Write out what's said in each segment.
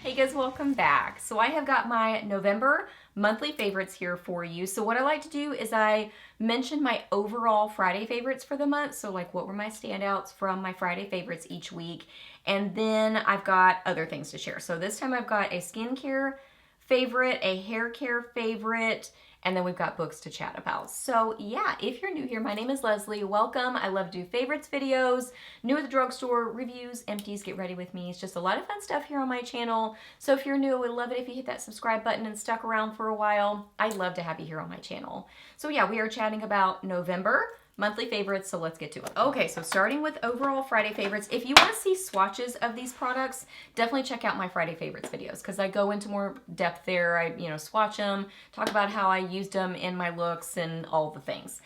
Hey guys, welcome back. So I have got my November monthly favorites here for you. So what I like to do is I mention my overall Friday favorites for the month. So like what were my standouts from my Friday favorites each week. And then I've got other things to share. So this time I've got a skincare favorite, a hair care favorite, and then we've got books to chat about. So yeah, if you're new here, my name is Leslie. Welcome. I love to do favorites videos, new at the drugstore, reviews, empties, get ready with me. It's just a lot of fun stuff here on my channel. So if you're new, I would love it if you hit that subscribe button and stuck around for a while. I'd love to have you here on my channel. So yeah, we are chatting about November monthly favorites, so let's get to it. Okay, so starting with overall Friday favorites, if you want to see swatches of these products, definitely check out my Friday favorites videos because I go into more depth there. I swatch them, talk about how I used them in my looks and all the things.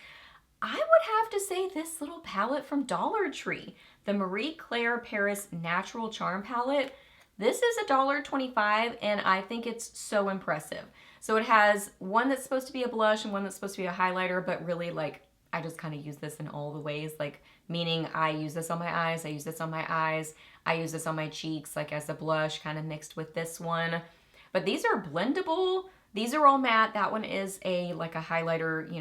I would have to say this little palette from Dollar Tree, the Marie Claire Paris Natural Charm Palette. This is $1.25 and I think it's so impressive. So it has one that's supposed to be a blush and one that's supposed to be a highlighter, but really like I just kind of use this in all the ways, like meaning I use this on my eyes, I use this on my eyes, I use this on my cheeks, like as a blush kind of mixed with this one. But these are blendable. These are all matte. That one is like a highlighter,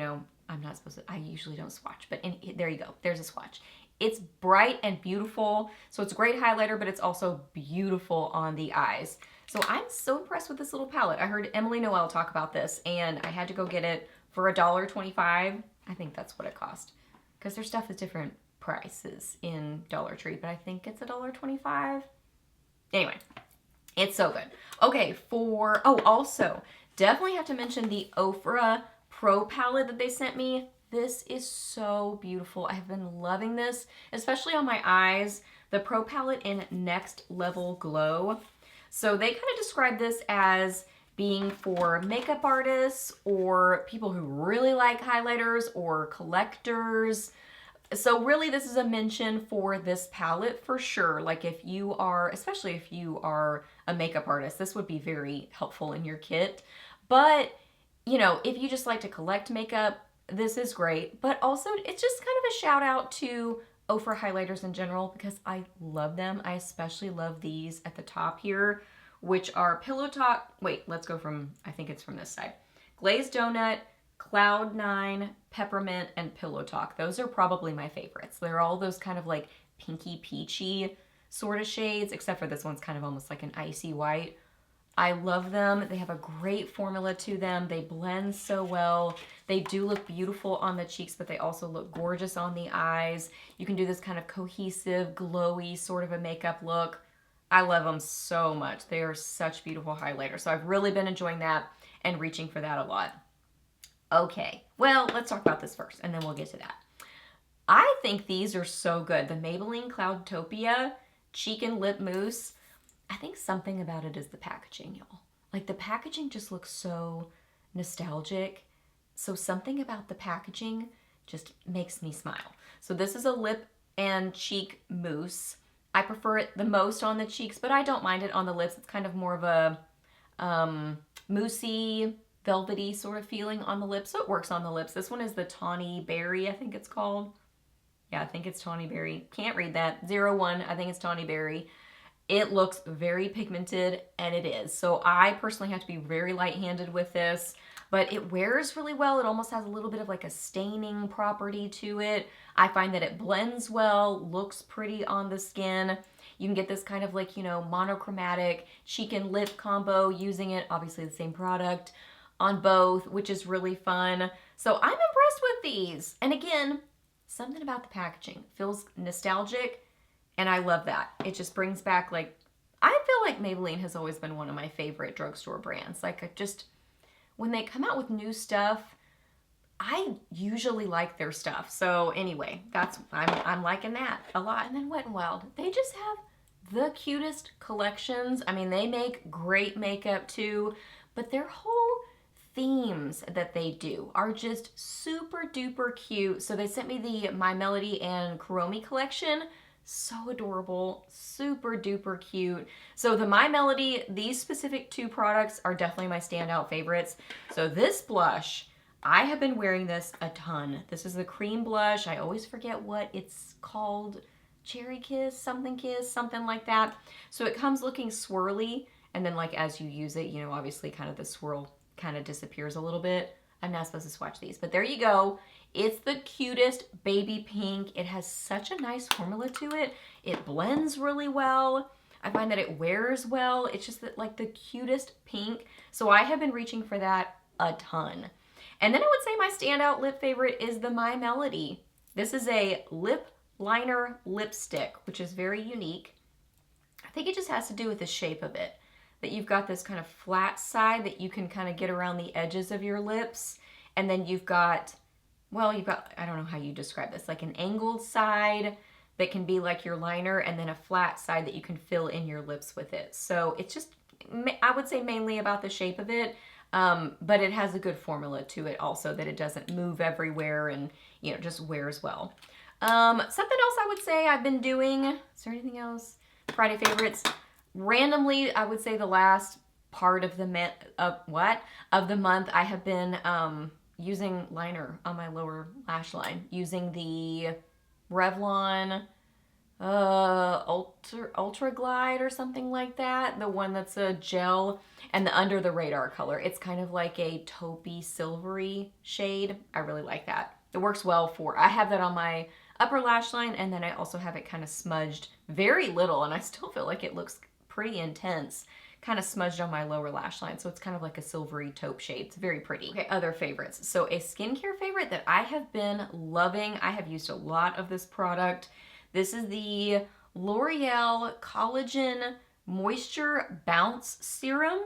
I'm not supposed to, I usually don't swatch, but there you go. There's a swatch. It's bright and beautiful. So it's a great highlighter, but it's also beautiful on the eyes. So I'm so impressed with this little palette. I heard Emily Noel talk about this and I had to go get it for $1.25. I think that's what it cost because their stuff is different prices in Dollar Tree, but I think it's $1.25. Anyway, it's so good. Okay, also, definitely have to mention the Ofra Pro palette that they sent me. This is so beautiful. I have been loving this, especially on my eyes. The Pro palette in Next Level Glow. So they kind of describe this as being for makeup artists or people who really like highlighters or collectors. So really this is a mention for this palette for sure. Like if you are, especially if you are a makeup artist, this would be very helpful in your kit. But, if you just like to collect makeup, this is great. But also it's just kind of a shout out to Ofra highlighters in general because I love them. I especially love these at the top here, which are Pillow Talk. Wait, let's go from, I think it's from this side. Glazed Donut, Cloud 9, Peppermint, and Pillow Talk. Those are probably my favorites. They're all those kind of like pinky peachy sort of shades, except for this one's kind of almost like an icy white. I love them. They have a great formula to them. They blend so well. They do look beautiful on the cheeks, but they also look gorgeous on the eyes. You can do this kind of cohesive, glowy sort of a makeup look. I love them so much. They are such beautiful highlighters. So I've really been enjoying that and reaching for that a lot. Okay, well, let's talk about this first and then we'll get to that. I think these are so good. The Maybelline Cloudtopia Cheek and Lip Mousse. I think something about it is the packaging, y'all. Like the packaging just looks so nostalgic. So something about the packaging just makes me smile. So this is a lip and cheek mousse. I prefer it the most on the cheeks, but I don't mind it on the lips. It's kind of more of a moussey, velvety sort of feeling on the lips, so it works on the lips. This one is the Tawny Berry, I think it's called. Yeah, I think it's Tawny Berry. Can't read that. 01, I think it's Tawny Berry. It looks very pigmented, and it is. So I personally have to be very light-handed with this, but it wears really well. It almost has a little bit of like a staining property to it. I find that it blends well, looks pretty on the skin. You can get this kind of like, monochromatic cheek and lip combo using it, obviously the same product, on both, which is really fun. So I'm impressed with these. And again, something about the packaging feels nostalgic, and I love that. It just brings back like, I feel like Maybelline has always been one of my favorite drugstore brands. Like when they come out with new stuff, I usually like their stuff. So anyway, I'm liking that a lot. And then Wet n Wild, they just have the cutest collections. I mean, they make great makeup too, but their whole themes that they do are just super duper cute. So they sent me the My Melody and Kuromi collection. So adorable, super duper cute. So the My Melody, these specific two products are definitely my standout favorites. So this blush, I have been wearing this a ton. This is the cream blush. I always forget what it's called. Cherry Kiss, something like that. So it comes looking swirly And then like as you use it, you know, obviously kind of the swirl kind of disappears a little bit. I'm not supposed to swatch these, but there you go. It's the cutest baby pink. It has such a nice formula to it. It blends really well. I find that it wears well. It's just that, like the cutest pink. So I have been reaching for that a ton. And then I would say my standout lip favorite is the My Melody. This is a lip liner lipstick, which is very unique. I think it just has to do with the shape of it. That you've got this kind of flat side that you can kind of get around the edges of your lips. And then you've got, well, I don't know how you describe this, like an angled side that can be like your liner, and then a flat side that you can fill in your lips with it. So it's just, I would say mainly about the shape of it, but it has a good formula to it also, that it doesn't move everywhere and, you know, just wears well. Something else I would say I've been doing, is there anything else? Friday favorites. Randomly, I would say the last part of the month, I have been using liner on my lower lash line, using the Revlon Ultra Glide or something like that. The one that's a gel, and the Under the Radar color. It's kind of like a taupey silvery shade. I really like that. It works well for, I have that on my upper lash line, and then I also have it kind of smudged very little, and I still feel like it looks pretty intense, kind of smudged on my lower lash line. So it's kind of like a silvery taupe shade. It's very pretty. Okay, other favorites. So a skincare favorite that I have been loving, I have used a lot of this product. This is the L'Oreal Collagen Moisture Bounce Serum.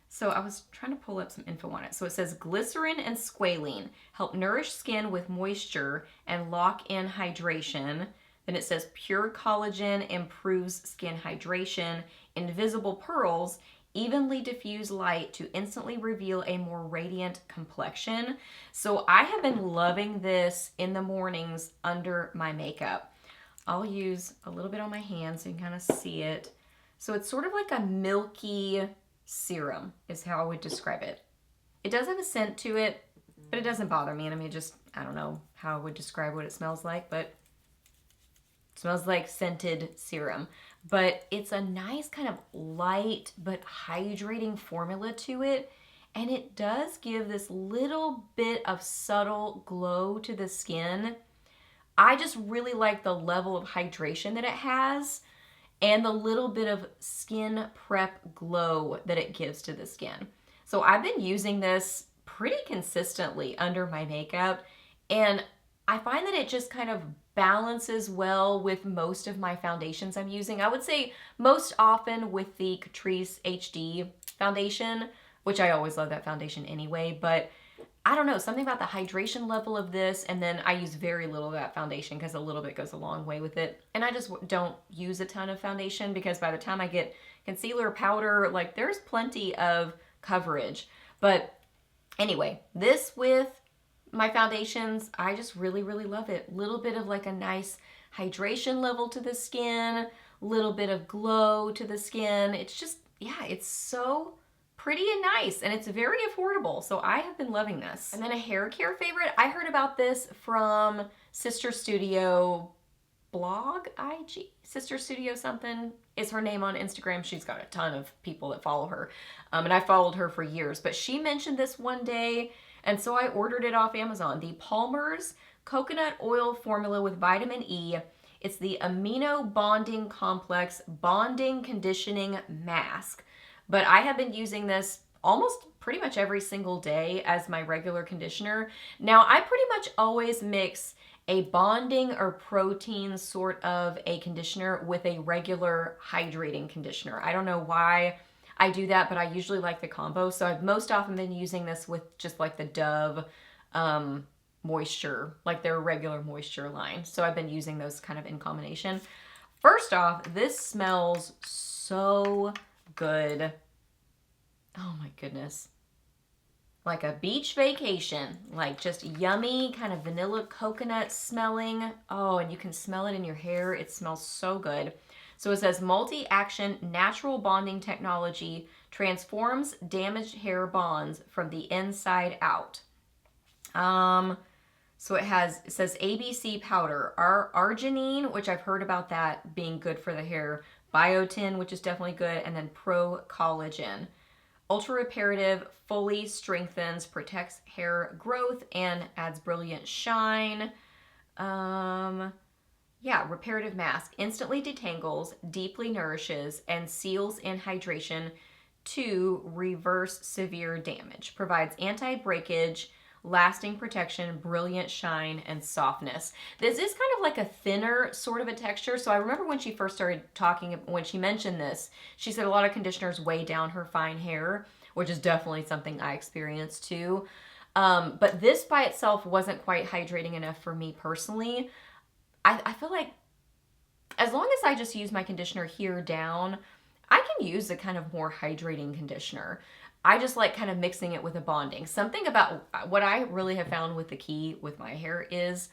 So I was trying to pull up some info on it. So it says glycerin and squalene help nourish skin with moisture and lock in hydration. Then it says pure collagen improves skin hydration. Invisible pearls evenly diffuse light to instantly reveal a more radiant complexion. So I have been loving this in the mornings under my makeup. I'll use a little bit on my hand so you can kind of see it. So it's sort of like a milky serum is how I would describe it. It does have a scent to it, but it doesn't bother me. And I mean, just, I don't know how I would describe what it smells like, but it smells like scented serum. But it's a nice kind of light but hydrating formula to it. And it does give this little bit of subtle glow to the skin. I just really like the level of hydration that it has and the little bit of skin prep glow that it gives to the skin. So I've been using this pretty consistently under my makeup, and I find that it just kind of balances well with most of my foundations I'm using. I would say most often with the Catrice HD foundation, which I always love that foundation anyway, but I don't know, something about the hydration level of this, and then I use very little of that foundation because a little bit goes a long way with it. And I just don't use a ton of foundation because by the time I get concealer, powder, like there's plenty of coverage. But anyway, this with my foundations, I just really, really love it. Little bit of like a nice hydration level to the skin, little bit of glow to the skin. It's just, yeah, it's so pretty and nice, and it's very affordable. So I have been loving this. And then a hair care favorite, I heard about this from Sister Studio blog, IG, Sister Studio something is her name on Instagram. She's got a ton of people that follow her. And I followed her for years, but she mentioned this one day, and so I ordered it off Amazon. The Palmer's Coconut Oil Formula with Vitamin E. It's the Amino Bonding Complex Bonding Conditioning Mask. But I have been using this almost pretty much every single day as my regular conditioner. Now, I pretty much always mix a bonding or protein sort of a conditioner with a regular hydrating conditioner. I don't know why I do that, but I usually like the combo. So I've most often been using this with just like the Dove moisture, like their regular moisture line. So I've been using those kind of in combination. First off, this smells so good. Oh my goodness. Like a beach vacation, like just yummy kind of vanilla coconut smelling. Oh, and you can smell it in your hair. It smells so good. So it says multi-action natural bonding technology transforms damaged hair bonds from the inside out. So it says ABC powder, arginine, which I've heard about that being good for the hair, Biotin, which is definitely good, and then Pro Collagen. Ultra reparative, fully strengthens, protects hair growth, and adds brilliant shine. Yeah, reparative mask instantly detangles, deeply nourishes, and seals in hydration to reverse severe damage. Provides anti-breakage, lasting protection, brilliant shine, and softness. This is kind of like a thinner sort of a texture. So I remember when she first started talking, when she mentioned this, she said a lot of conditioners weigh down her fine hair, which is definitely something I experienced too. But this by itself wasn't quite hydrating enough for me personally. I feel like as long as I just use my conditioner here down, I can use a kind of more hydrating conditioner. I just like kind of mixing it with a bonding. Something about what I really have found with the key with my hair is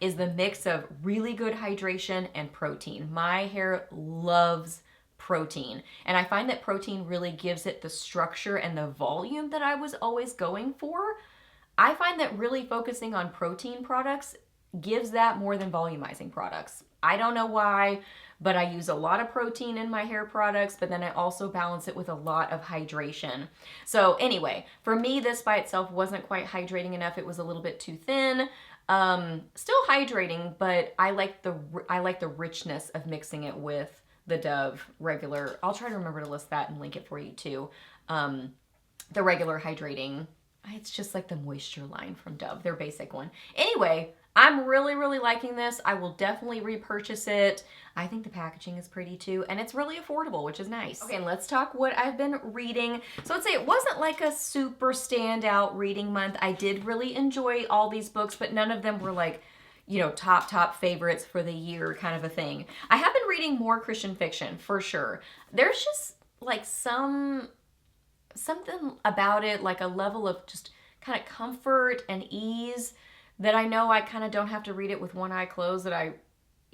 the mix of really good hydration and protein. My hair loves protein, and I find that protein really gives it the structure and the volume that I was always going for. I find that really focusing on protein products gives that more than volumizing products. I don't know why, but I use a lot of protein in my hair products, but then I also balance it with a lot of hydration. So anyway, for me, this by itself wasn't quite hydrating enough. It was a little bit too thin. Still hydrating, but I like the richness of mixing it with the Dove regular. I'll try to remember to list that and link it for you too. The regular hydrating. It's just like the moisture line from Dove, their basic one. Anyway, I'm really, really liking this. I will definitely repurchase it. I think the packaging is pretty too, and it's really affordable, which is nice. Okay, and let's talk what I've been reading. So let's say it wasn't like a super standout reading month. I did really enjoy all these books, but none of them were like, you know, top favorites for the year kind of a thing. I have been reading more Christian fiction, for sure. There's just like something about it, like a level of just kind of comfort and ease that I know I kind of don't have to read it with one eye closed, that I,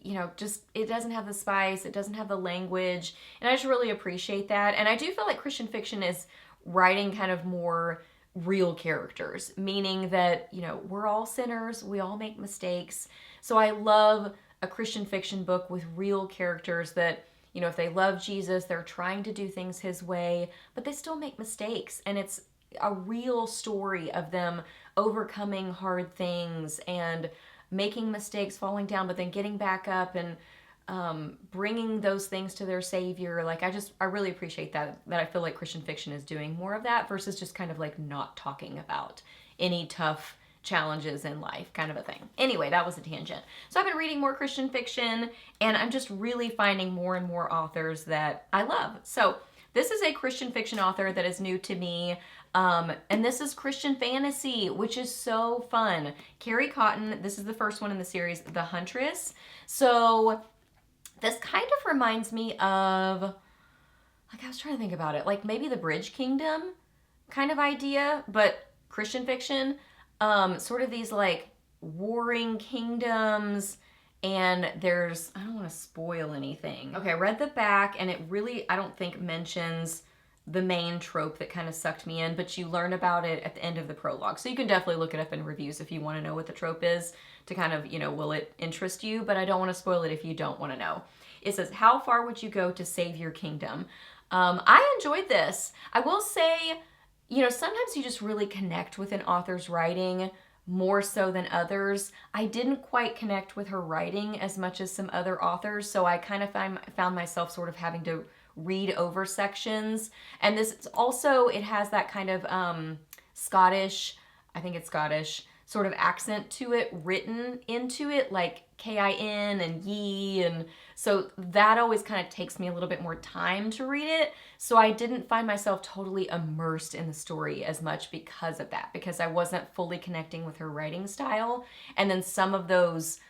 you know, just, it doesn't have the spice, it doesn't have the language, and I just really appreciate that. And I do feel like Christian fiction is writing kind of more real characters, meaning that, you know, we're all sinners, we all make mistakes. So I love a Christian fiction book with real characters that, you know, if they love Jesus, they're trying to do things his way, but they still make mistakes. And it's a real story of them overcoming hard things and making mistakes, falling down, but then getting back up and bringing those things to their Savior. Like, I really appreciate that I feel like Christian fiction is doing more of that versus just kind of like not talking about any tough challenges in life, kind of a thing. Anyway, that was a tangent. So I've been reading more Christian fiction, and I'm just really finding more and more authors that I love. So this is a Christian fiction author that is new to me. And this is Christian fantasy, which is so fun. Carrie Cotton, this is the first one in the series, The Huntress. So this kind of reminds me of, like, I was trying to think about it, like maybe the Bridge Kingdom kind of idea, but Christian fiction. Sort of these like warring kingdoms, and there's, I don't want to spoil anything. Okay, I read the back, and it really, I don't think mentions the main trope that kind of sucked me in, but you learn about it at the end of the prologue. So you can definitely look it up in reviews if you want to know what the trope is to kind of, you know, will it interest you? But I don't want to spoil it if you don't want to know. It says, how far would you go to save your kingdom? I enjoyed this. I will say, you know, sometimes you just really connect with an author's writing more so than others. I didn't quite connect with her writing as much as some other authors, so I kind of found myself sort of having to read over sections. And this is also, it has that kind of Scottish, I think it's Scottish, sort of accent to it written into it, like K-I-N and ye, and so that always kind of takes me a little bit more time to read it. So I didn't find myself totally immersed in the story as much because of that, because I wasn't fully connecting with her writing style. And then some of those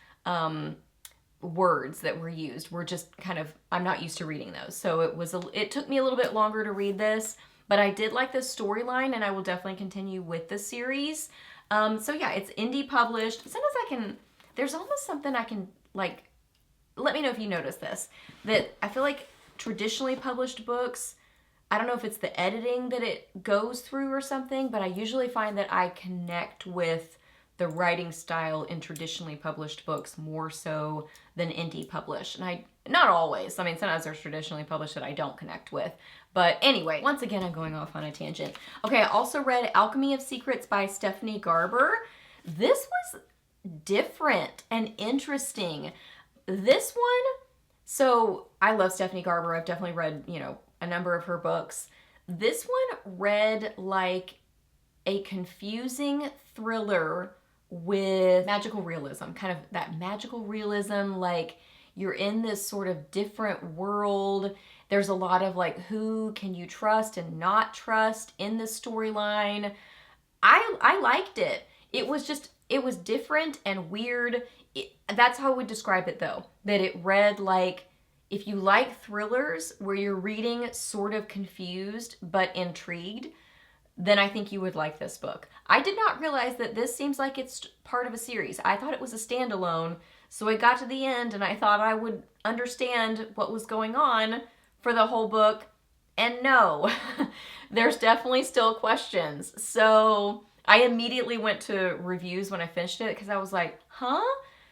words that were used were just kind of, I'm not used to reading those. So it took me a little bit longer to read this, but I did like the storyline, and I will definitely continue with the series. So yeah, it's indie published. Sometimes there's almost something I can, like, let me know if you notice this, that I feel like traditionally published books, I don't know if it's the editing that it goes through or something, but I usually find that I connect with the writing style in traditionally published books more so than indie published. And not always. I mean, sometimes there's traditionally published that I don't connect with. But anyway, once again, I'm going off on a tangent. Okay, I also read Alchemy of Secrets by Stephanie Garber. This was different and interesting. This one, so I love Stephanie Garber. I've definitely read, you know, a number of her books. This one read like a confusing thriller with magical realism, kind of that magical realism, like you're in this sort of different world. There's a lot of like, who can you trust and not trust in this storyline. I liked it. It was different and weird. That's how I would describe it though, that it read like, if you like thrillers where you're reading sort of confused but intrigued, then I think you would like this book. I did not realize that this seems like it's part of a series. I thought it was a standalone, so I got to the end and I thought I would understand what was going on for the whole book, and no, there's definitely still questions. So I immediately went to reviews when I finished it because I was like, huh?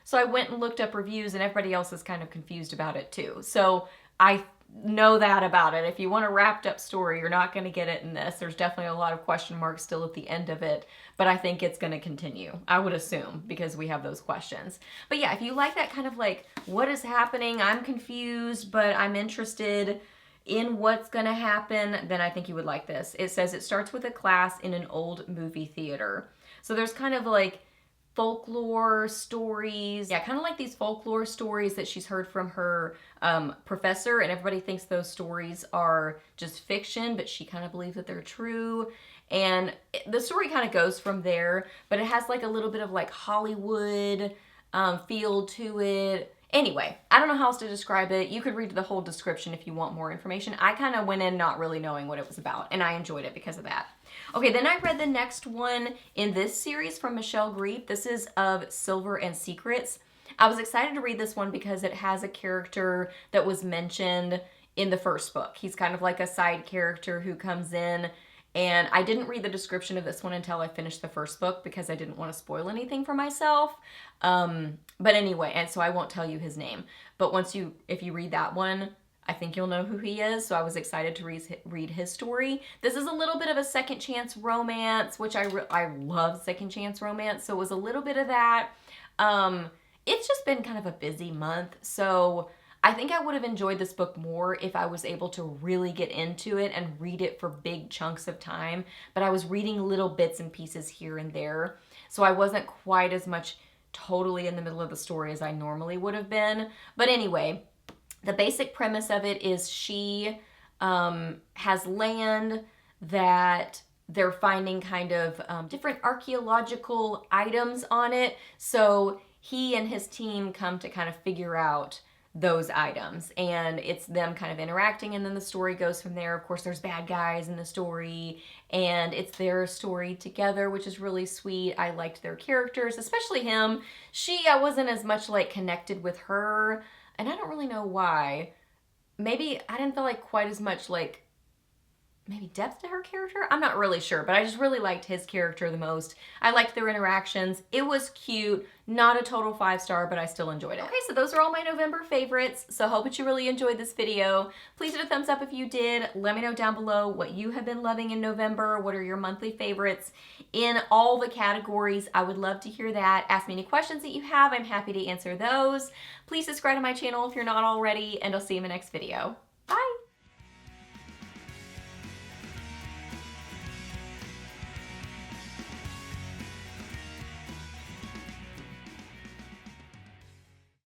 So I went and looked up reviews and everybody else is kind of confused about it too. So I know that about it. If you want a wrapped up story, you're not going to get it in this. There's definitely a lot of question marks still at the end of it, but I think it's going to continue. I would assume, because we have those questions. But yeah, if you like that kind of like, what is happening? I'm confused, but I'm interested in what's going to happen, then I think you would like this. It says it starts with a class in an old movie theater. So there's kind of like folklore stories. Yeah, kind of like these folklore stories that she's heard from her professor, and everybody thinks those stories are just fiction, but she kind of believes that they're true. And the story kind of goes from there, but it has like a little bit of like Hollywood feel to it. Anyway, I don't know how else to describe it. You could read the whole description if you want more information. I kind of went in not really knowing what it was about, and I enjoyed it because of that. Okay, then I read the next one in this series from Michelle Grieve. This is of Silver and Secrets. I was excited to read this one because it has a character that was mentioned in the first book. He's kind of like a side character who comes in, and I didn't read the description of this one until I finished the first book because I didn't want to spoil anything for myself. But anyway, and so I won't tell you his name. But if you read that one, I think you'll know who he is. So I was excited to read his story. This is a little bit of a second chance romance, which I love second chance romance. So it was a little bit of that. It's just been kind of a busy month. So I think I would have enjoyed this book more if I was able to really get into it and read it for big chunks of time. But I was reading little bits and pieces here and there. So I wasn't quite as much totally in the middle of the story as I normally would have been. But anyway, the basic premise of it is she has land that they're finding kind of different archaeological items on it. So he and his team come to kind of figure out those items, and it's them kind of interacting, and then the story goes from there. Of course, there's bad guys in the story, and it's their story together, which is really sweet. I liked their characters, especially him. I wasn't as much like connected with her, and I don't really know why. Maybe I didn't feel like quite as much like maybe depth to her character? I'm not really sure, but I just really liked his character the most. I liked their interactions. It was cute. Not a total 5-star, but I still enjoyed it. Okay, so those are all my November favorites. So I hope that you really enjoyed this video. Please hit a thumbs up if you did. Let me know down below what you have been loving in November. What are your monthly favorites in all the categories? I would love to hear that. Ask me any questions that you have. I'm happy to answer those. Please subscribe to my channel if you're not already, and I'll see you in my next video.